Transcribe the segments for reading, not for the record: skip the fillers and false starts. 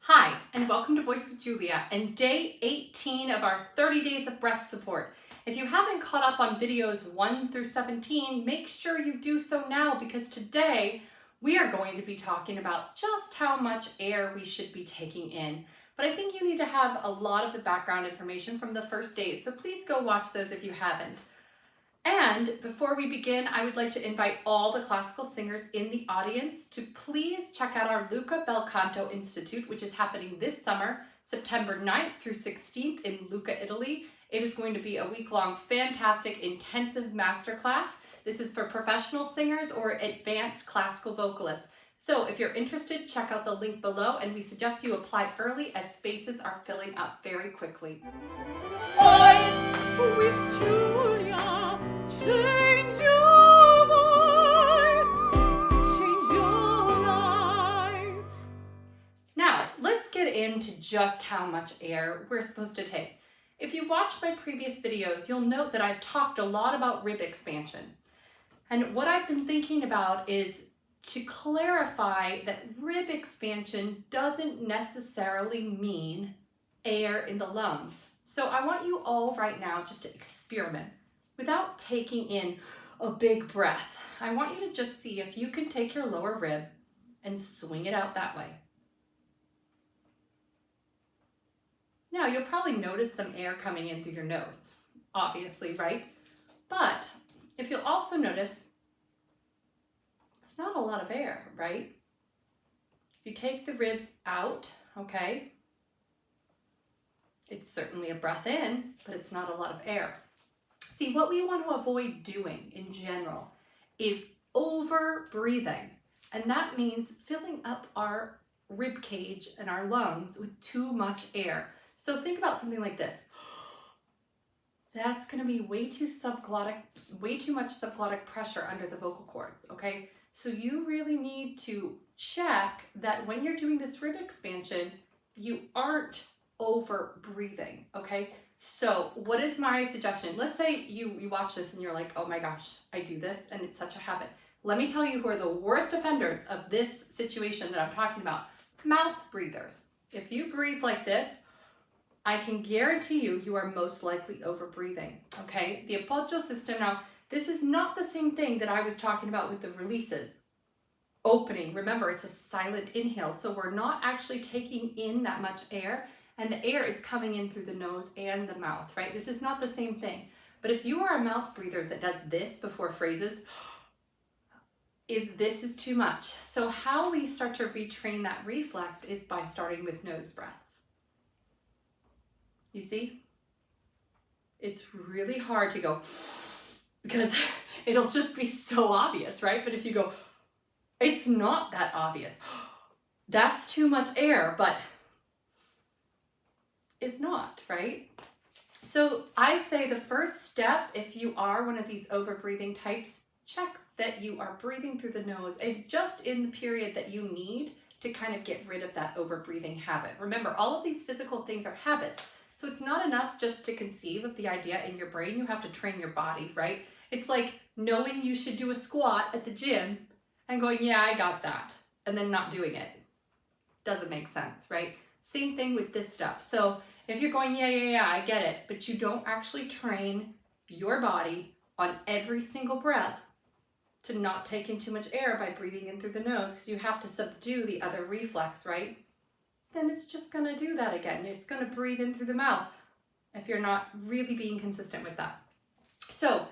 Hi, and welcome to Voice with Julia and day 18 of our 30 days of breath support. If you haven't caught up on videos 1 through 17, make sure you do so now because today we are going to be talking about just how much air we should be taking in. But I think you need to have a lot of the background information from the first days, so please go watch those if you haven't. And before we begin, I would like to invite all the classical singers in the audience to please check out our Luca Bel Canto Institute, which is happening this summer, September 9th through 16th in Lucca, Italy. It is going to be a week-long, fantastic, intensive masterclass. This is for professional singers or advanced classical vocalists. So if you're interested, check out the link below, and we suggest you apply early as spaces are filling up very quickly. Voice with Julia, change your voice, change your life. Now, let's get into just how much air we're supposed to take. If you've watched my previous videos, you'll note that I've talked a lot about rib expansion. And what I've been thinking about is to clarify that rib expansion doesn't necessarily mean air in the lungs. So I want you all right now just to experiment without taking in a big breath. I want you to just see if you can take your lower rib and swing it out that way. Now you'll probably notice some air coming in through your nose, obviously, right? But if you'll also notice, it's not a lot of air, right? If you take the ribs out, okay, it's certainly a breath in, but it's not a lot of air. See, what we want to avoid doing in general is over breathing. And that means filling up our rib cage and our lungs with too much air. So think about something like this. That's going to be way too much subglottic pressure under the vocal cords, okay? So you really need to check that when you're doing this rib expansion, you aren't over breathing, okay? So what is my suggestion? Let's say you watch this and you're like, oh my gosh, I do this and it's such a habit. Let me tell you who are the worst offenders of this situation that I'm talking about. Mouth breathers. If you breathe like this, I can guarantee you are most likely over breathing, okay? The appoggio system, now, this is not the same thing that I was talking about with the releases. Opening, remember, it's a silent inhale, so we're not actually taking in that much air, and the air is coming in through the nose and the mouth, right? This is not the same thing. But if you are a mouth breather that does this before phrases, this is too much. So how we start to retrain that reflex is by starting with nose breaths. You see? It's really hard to go because it'll just be so obvious, right? But if you go, it's not that obvious. That's too much air, but it's not, right? So I say the first step, if you are one of these over-breathing types, check that you are breathing through the nose and just in the period that you need to kind of get rid of that over-breathing habit. Remember, all of these physical things are habits. So it's not enough just to conceive of the idea in your brain. You have to train your body, right? It's like knowing you should do a squat at the gym and going, yeah, I got that, and then not doing it. Doesn't make sense, right? Same thing with this stuff. So if you're going, yeah, I get it, but you don't actually train your body on every single breath to not take in too much air by breathing in through the nose because you have to subdue the other reflex, right? Then it's just going to do that again. It's going to breathe in through the mouth if you're not really being consistent with that. So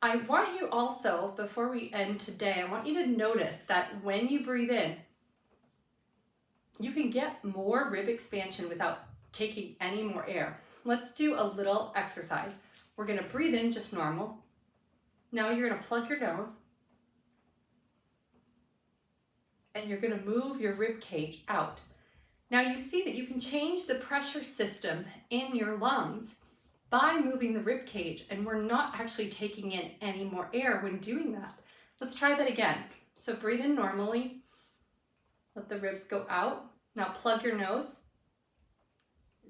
I want you also, before we end today, I want you to notice that when you breathe in, you can get more rib expansion without taking any more air. Let's do a little exercise. We're going to breathe in just normal. Now you're going to plug your nose and you're going to move your rib cage out. Now you see that you can change the pressure system in your lungs by moving the rib cage, and we're not actually taking in any more air when doing that. Let's try that again. So breathe in normally, let the ribs go out. Now plug your nose.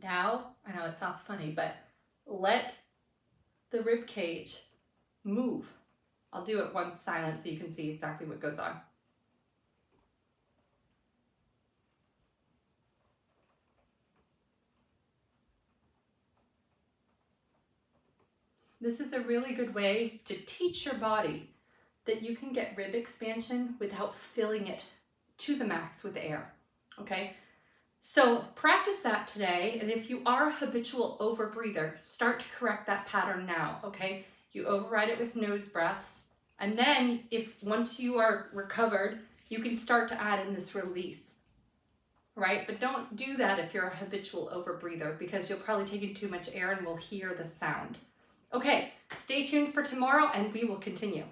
Now, I know it sounds funny, but let the rib cage move. I'll do it once silent so you can see exactly what goes on. This is a really good way to teach your body that you can get rib expansion without filling it to the max with air, okay? So practice that today, and if you are a habitual overbreather, start to correct that pattern now, okay? You override it with nose breaths, and then once you are recovered, you can start to add in this release, right? But don't do that if you're a habitual overbreather, because you'll probably take in too much air and will hear the sound. Okay, stay tuned for tomorrow and we will continue.